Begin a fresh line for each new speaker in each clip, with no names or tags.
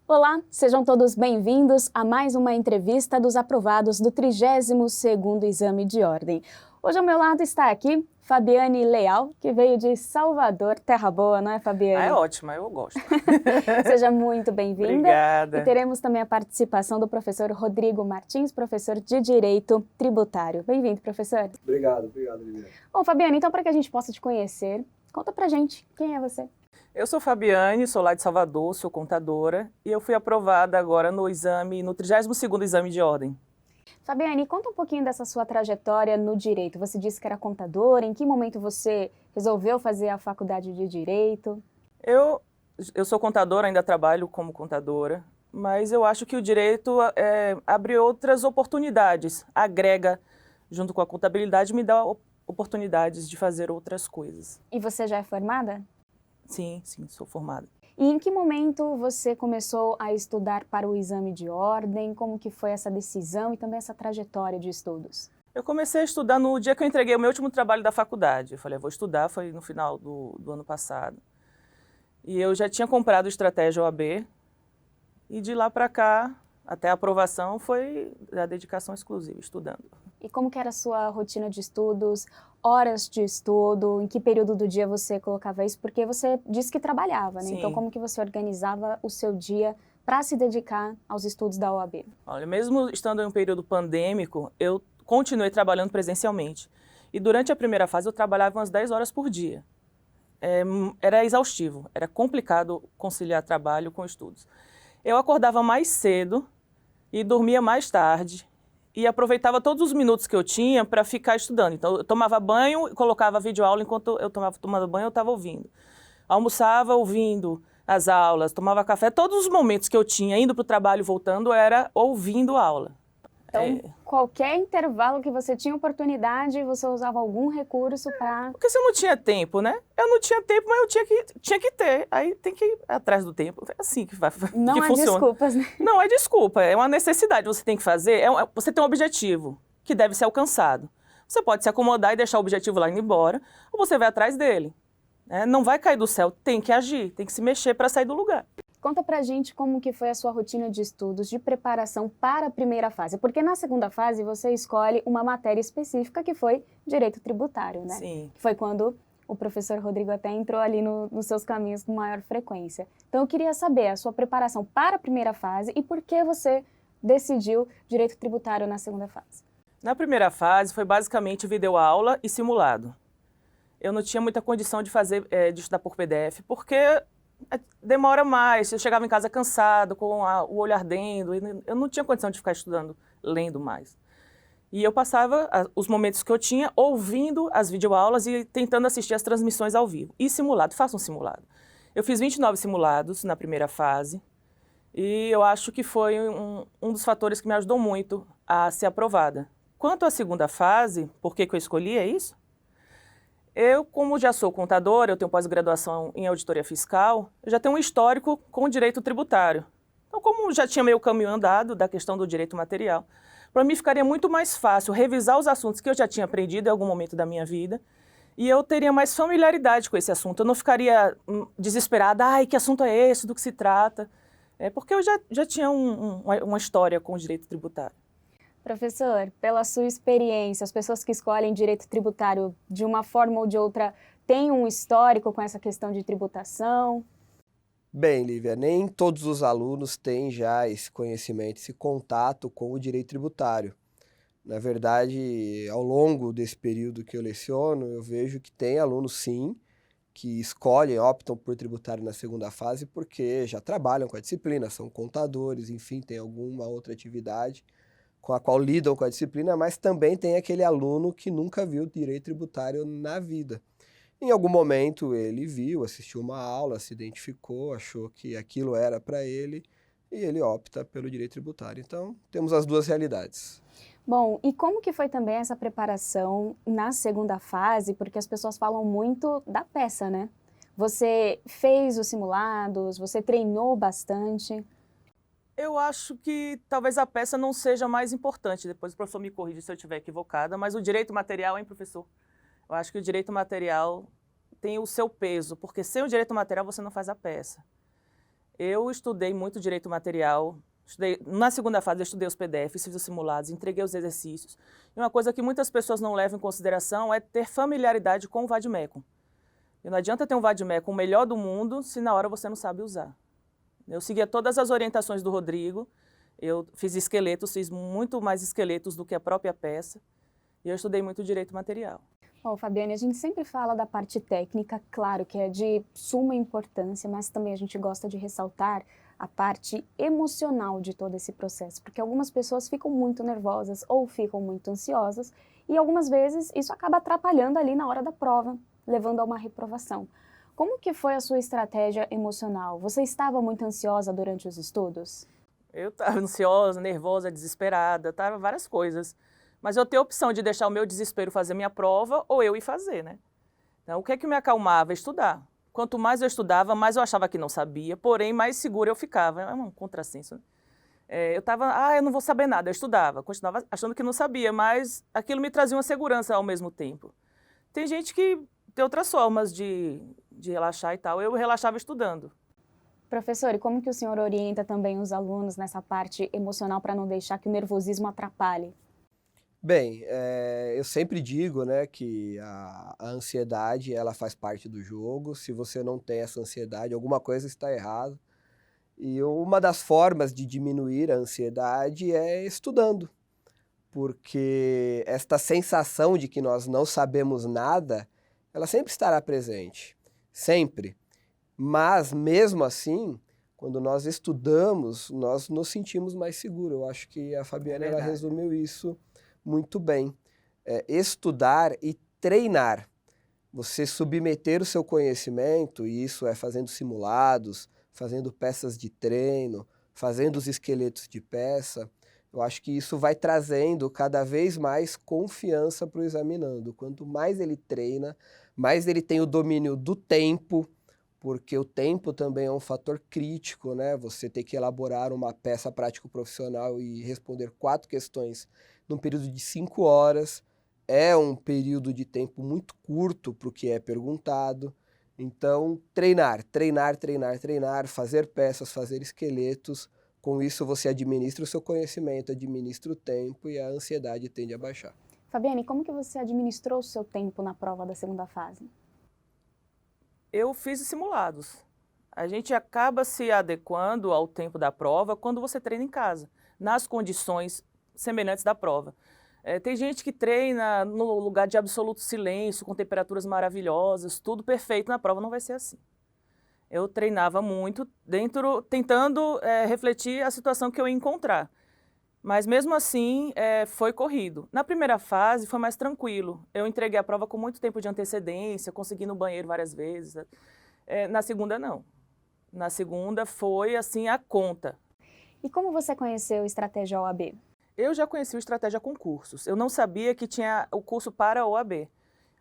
Olá, sejam todos bem-vindos a mais uma entrevista dos aprovados do 32º Exame de Ordem. Hoje ao meu lado está aqui Fabiane Leal, que veio de Salvador, terra boa, não é, Fabiane?
É ótima, eu gosto.
Seja muito bem-vinda.
Obrigada.
E teremos também a participação do professor Rodrigo Martins, professor de Direito Tributário. Bem-vindo, professor.
Obrigado, Liliana.
Bom, Fabiane, então para que a gente possa te conhecer, conta pra gente quem é você.
Eu sou Fabiane, sou lá de Salvador, sou contadora e eu fui aprovada agora no 32º Exame de Ordem.
Fabiane, conta um pouquinho dessa sua trajetória no direito. Você disse que era contadora, em que momento você resolveu fazer a faculdade de Direito?
Eu sou contadora, ainda trabalho como contadora, mas eu acho que o direito abre outras oportunidades, agrega, junto com a contabilidade, me dá oportunidades de fazer outras coisas.
E você já é formada?
Sim, sou formada.
E em que momento você começou a estudar para o exame de ordem? Como que foi essa decisão e também essa trajetória de estudos?
Eu comecei a estudar no dia que eu entreguei o meu último trabalho da faculdade. Eu falei, vou estudar, foi no final do ano passado. E eu já tinha comprado Estratégia OAB e de lá para cá, até a aprovação, foi a dedicação exclusiva, estudando.
E como que era a sua rotina de estudos, horas de estudo, em que período do dia você colocava isso? Porque você disse que trabalhava, né?
Sim.
Então como que você organizava o seu dia para se dedicar aos estudos da OAB?
Olha, mesmo estando em um período pandêmico, eu continuei trabalhando presencialmente. E durante a primeira fase eu trabalhava umas 10 horas por dia. Era exaustivo, era complicado conciliar trabalho com estudos. Eu acordava mais cedo e dormia mais tarde. E aproveitava todos os minutos que eu tinha para ficar estudando. Então, eu tomava banho e colocava videoaula enquanto eu tomava banho, eu estava ouvindo. Almoçava ouvindo as aulas, tomava café. Todos os momentos que eu tinha, indo para o trabalho e voltando, era ouvindo aula.
Então, qualquer intervalo que você tinha oportunidade, você usava algum recurso para...
Porque se eu não tinha tempo, né? Eu não tinha tempo, mas eu tinha que ter. Aí tem que ir atrás do tempo. É assim que
Não
que
há
funciona.
desculpas, né?
Não é desculpa, é uma necessidade. Você tem que fazer, você tem um objetivo que deve ser alcançado. Você pode se acomodar e deixar o objetivo lá indo embora, ou você vai atrás dele. Não vai cair do céu, tem que agir, tem que se mexer para sair do lugar.
Conta pra gente como que foi a sua rotina de estudos, de preparação para a primeira fase, porque na segunda fase você escolhe uma matéria específica que foi Direito Tributário, né?
Sim.
Que foi quando o professor Rodrigo até entrou ali nos seus caminhos com maior frequência. Então eu queria saber a sua preparação para a primeira fase e por que você decidiu Direito Tributário na segunda fase.
Na primeira fase foi basicamente videoaula e simulado. Eu não tinha muita condição de de estudar por PDF, porque demora mais, eu chegava em casa cansado, com o olho ardendo, e eu não tinha condição de ficar estudando, lendo mais. E eu passava os momentos que eu tinha ouvindo as videoaulas e tentando assistir as transmissões ao vivo. E simulado, faça um simulado. Eu fiz 29 simulados na primeira fase e eu acho que foi um dos fatores que me ajudou muito a ser aprovada. Quanto à segunda fase, por que eu escolhi, é isso? Eu, como já sou contadora, eu tenho pós-graduação em auditoria fiscal, eu já tenho um histórico com o direito tributário. Então, como já tinha meio caminho andado da questão do direito material, para mim ficaria muito mais fácil revisar os assuntos que eu já tinha aprendido em algum momento da minha vida e eu teria mais familiaridade com esse assunto. Eu não ficaria desesperada, ai, que assunto é esse, do que se trata? Porque eu já tinha uma história com o direito tributário.
Professor, pela sua experiência, as pessoas que escolhem direito tributário de uma forma ou de outra têm um histórico com essa questão de tributação?
Bem, Lívia, nem todos os alunos têm já esse conhecimento, esse contato com o direito tributário. Na verdade, ao longo desse período que eu leciono, eu vejo que tem alunos, sim, que escolhem, optam por tributário na segunda fase porque já trabalham com a disciplina, são contadores, enfim, tem alguma outra atividade com a qual lidam com a disciplina, mas também tem aquele aluno que nunca viu direito tributário na vida. Em algum momento ele viu, assistiu uma aula, se identificou, achou que aquilo era para ele e ele opta pelo direito tributário. Então, temos as duas realidades.
Bom, e como que foi também essa preparação na segunda fase? Porque as pessoas falam muito da peça, né? Você fez os simulados, você treinou bastante?
Eu acho que talvez a peça não seja mais importante, depois o professor me corrige se eu estiver equivocada, mas o direito material, hein, professor? Eu acho que o direito material tem o seu peso, porque sem o direito material você não faz a peça. Eu estudei muito direito material. Na segunda fase, eu estudei os PDFs, fiz os simulados, entreguei os exercícios. E uma coisa que muitas pessoas não levam em consideração é ter familiaridade com o vade-mecum. E não adianta ter um vade-mecum o melhor do mundo se na hora você não sabe usar. Eu seguia todas as orientações do Rodrigo. Eu fiz esqueletos, fiz muito mais esqueletos do que a própria peça. E eu estudei muito direito material.
Bom, Fabiane, a gente sempre fala da parte técnica, claro que é de suma importância, mas também a gente gosta de ressaltar a parte emocional de todo esse processo, porque algumas pessoas ficam muito nervosas ou ficam muito ansiosas e algumas vezes isso acaba atrapalhando ali na hora da prova, levando a uma reprovação. Como que foi a sua estratégia emocional? Você estava muito ansiosa durante os estudos?
Eu estava ansiosa, nervosa, desesperada, estava várias coisas. Mas eu tenho a opção de deixar o meu desespero fazer minha prova ou eu ir fazer, né? Então, o que é que me acalmava? Estudar. Quanto mais eu estudava, mais eu achava que não sabia, porém, mais segura eu ficava. É um contrassenso, né? Eu estava, eu não vou saber nada, eu estudava, continuava achando que não sabia, mas aquilo me trazia uma segurança ao mesmo tempo. Tem gente que tem outras formas de relaxar e tal, eu relaxava estudando.
Professor, e como que o senhor orienta também os alunos nessa parte emocional para não deixar que o nervosismo atrapalhe?
Bem, eu sempre digo, né, que a ansiedade, ela faz parte do jogo. Se você não tem essa ansiedade, alguma coisa está errada. E uma das formas de diminuir a ansiedade é estudando, porque esta sensação de que nós não sabemos nada, ela sempre estará presente, sempre. Mas, mesmo assim, quando nós estudamos, nós nos sentimos mais seguros. Eu acho que a Fabiana ela resumiu isso muito bem. Estudar e treinar. Você submeter o seu conhecimento, e isso é fazendo simulados, fazendo peças de treino, fazendo os esqueletos de peça. Eu acho que isso vai trazendo cada vez mais confiança para o examinando. Quanto mais ele treina, mais ele tem o domínio do tempo, porque o tempo também é um fator crítico, né? Você tem que elaborar uma peça prático-profissional e responder 4 questões num período de 5 horas. É um período de tempo muito curto para o que é perguntado. Então, treinar, fazer peças, fazer esqueletos. Com isso, você administra o seu conhecimento, administra o tempo e a ansiedade tende a baixar.
Fabiane, como que você administrou o seu tempo na prova da segunda fase?
Eu fiz os simulados. A gente acaba se adequando ao tempo da prova quando você treina em casa, nas condições semelhantes da prova. Tem gente que treina no lugar de absoluto silêncio, com temperaturas maravilhosas, tudo perfeito, na prova não vai ser assim. Eu treinava muito, tentando refletir a situação que eu ia encontrar. Mas mesmo assim, foi corrido. Na primeira fase foi mais tranquilo. Eu entreguei a prova com muito tempo de antecedência, consegui ir no banheiro várias vezes. Na segunda, não. Na segunda foi assim a conta.
E como você conheceu Estratégia OAB?
Eu já conheci o Estratégia Concursos. Eu não sabia que tinha o curso para a OAB.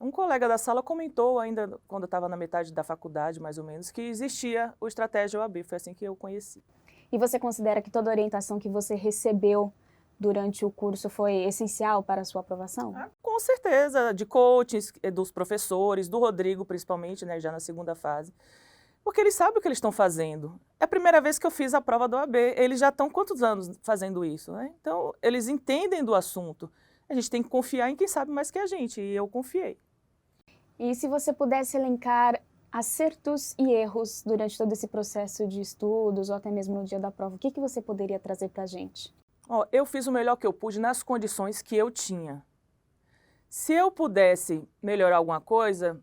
Um colega da sala comentou ainda, quando eu estava na metade da faculdade, mais ou menos, que existia o Estratégia OAB. Foi assim que eu conheci.
E você considera que toda a orientação que você recebeu durante o curso foi essencial para a sua aprovação?
Com certeza, de coaches, dos professores, do Rodrigo principalmente, né, já na segunda fase. Porque eles sabem o que eles estão fazendo. É a primeira vez que eu fiz a prova do OAB. Eles já estão quantos anos fazendo isso, né? Então, eles entendem do assunto. A gente tem que confiar em quem sabe mais que a gente, e eu confiei.
E se você pudesse elencar acertos e erros durante todo esse processo de estudos, ou até mesmo no dia da prova, o que você poderia trazer para a gente?
Eu fiz o melhor que eu pude nas condições que eu tinha. Se eu pudesse melhorar alguma coisa,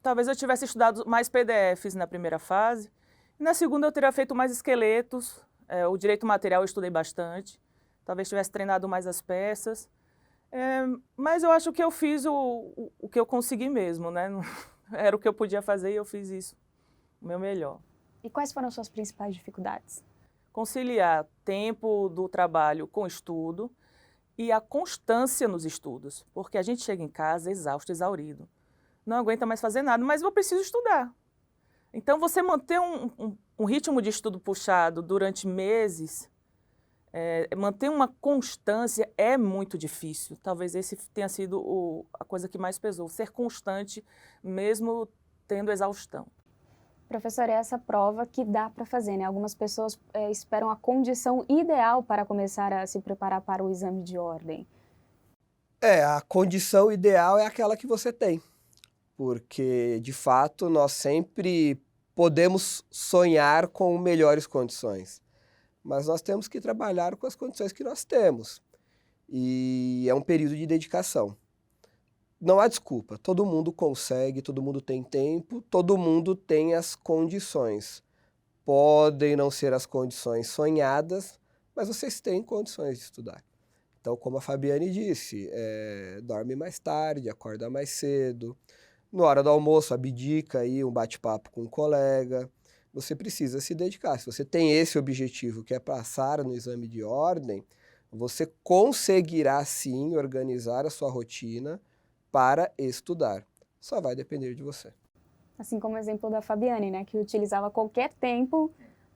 talvez eu tivesse estudado mais PDFs na primeira fase. E na segunda eu teria feito mais esqueletos. O direito material eu estudei bastante. Talvez tivesse treinado mais as peças. Mas eu acho que eu fiz o que eu consegui mesmo, né? Era o que eu podia fazer e eu fiz isso, o meu melhor.
E quais foram as suas principais dificuldades?
Conciliar tempo do trabalho com estudo e a constância nos estudos. Porque a gente chega em casa exausto, exaurido. Não aguenta mais fazer nada, mas eu preciso estudar. Então, você manter um ritmo de estudo puxado durante meses, manter uma constância é muito difícil. Talvez esse tenha sido a coisa que mais pesou, ser constante mesmo tendo exaustão.
Professor, é essa prova que dá para fazer, né? Algumas pessoas esperam a condição ideal para começar a se preparar para o exame de ordem.
A condição ideal é aquela que você tem, porque, de fato, nós sempre podemos sonhar com melhores condições, mas nós temos que trabalhar com as condições que nós temos, e é um período de dedicação. Não há desculpa, todo mundo consegue, todo mundo tem tempo, todo mundo tem as condições. Podem não ser as condições sonhadas, mas vocês têm condições de estudar. Então, como a Fabiane disse, dorme mais tarde, acorda mais cedo, na hora do almoço abdica aí um bate-papo com um colega. Você precisa se dedicar. Se você tem esse objetivo, que é passar no exame de ordem, você conseguirá sim organizar a sua rotina para estudar. Só vai depender de você.
Assim como o exemplo da Fabiane, né, que utilizava qualquer tempo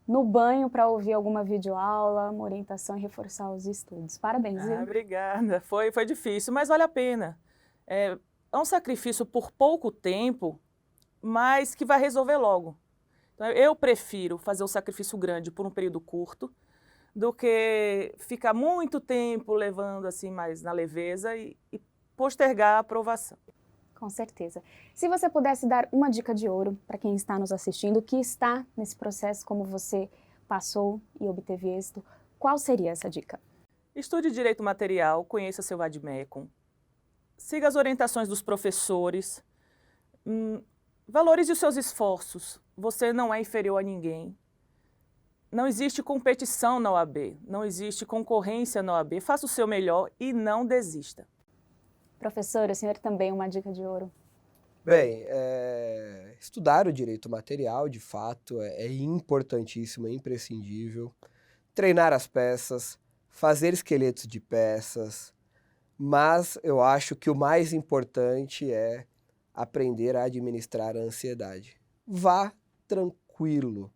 no banho para ouvir alguma videoaula, uma orientação e reforçar os estudos. Parabéns, viu?
Obrigada. Foi difícil, mas vale a pena. É um sacrifício por pouco tempo, mas que vai resolver logo. Então, eu prefiro fazer um sacrifício grande por um período curto do que ficar muito tempo levando assim mais na leveza e postergar a aprovação.
Com certeza. Se você pudesse dar uma dica de ouro para quem está nos assistindo, que está nesse processo como você passou e obteve êxito, qual seria essa dica?
Estude direito material, conheça seu vade-mecum, siga as orientações dos professores, valorize os seus esforços, você não é inferior a ninguém. Não existe competição na OAB, não existe concorrência na OAB, faça o seu melhor e não desista.
Professor, o senhor também uma dica de ouro.
Bem, estudar o direito material, de fato, é importantíssimo, é imprescindível. Treinar as peças, fazer esqueletos de peças, mas eu acho que o mais importante é aprender a administrar a ansiedade. Vá tranquilo.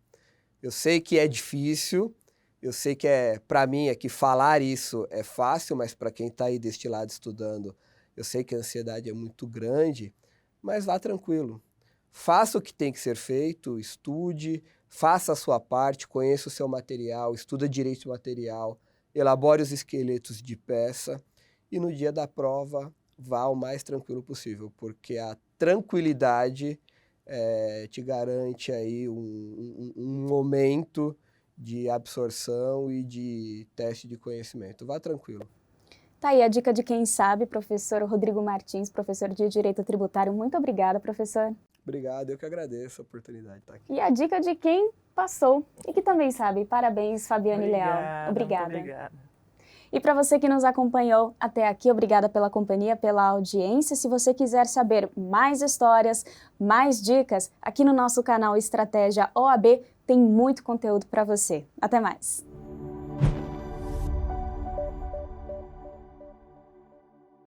Eu sei que é difícil, eu sei que para mim aqui falar isso é fácil, mas para quem está aí deste lado estudando, eu sei que a ansiedade é muito grande, mas vá tranquilo. Faça o que tem que ser feito, estude, faça a sua parte, conheça o seu material, estuda direito material, elabore os esqueletos de peça e no dia da prova vá o mais tranquilo possível, porque a tranquilidade te garante aí um momento de absorção e de teste de conhecimento. Vá tranquilo.
Tá aí a dica de quem sabe, professor Rodrigo Martins, professor de Direito Tributário. Muito obrigada, professor.
Obrigado, eu que agradeço a oportunidade de estar aqui.
E a dica de quem passou e que também sabe. Parabéns, Fabiane Leal. Obrigada.
Muito obrigada.
E para você que nos acompanhou até aqui, obrigada pela companhia, pela audiência. Se você quiser saber mais histórias, mais dicas, aqui no nosso canal Estratégia OAB tem muito conteúdo para você. Até mais!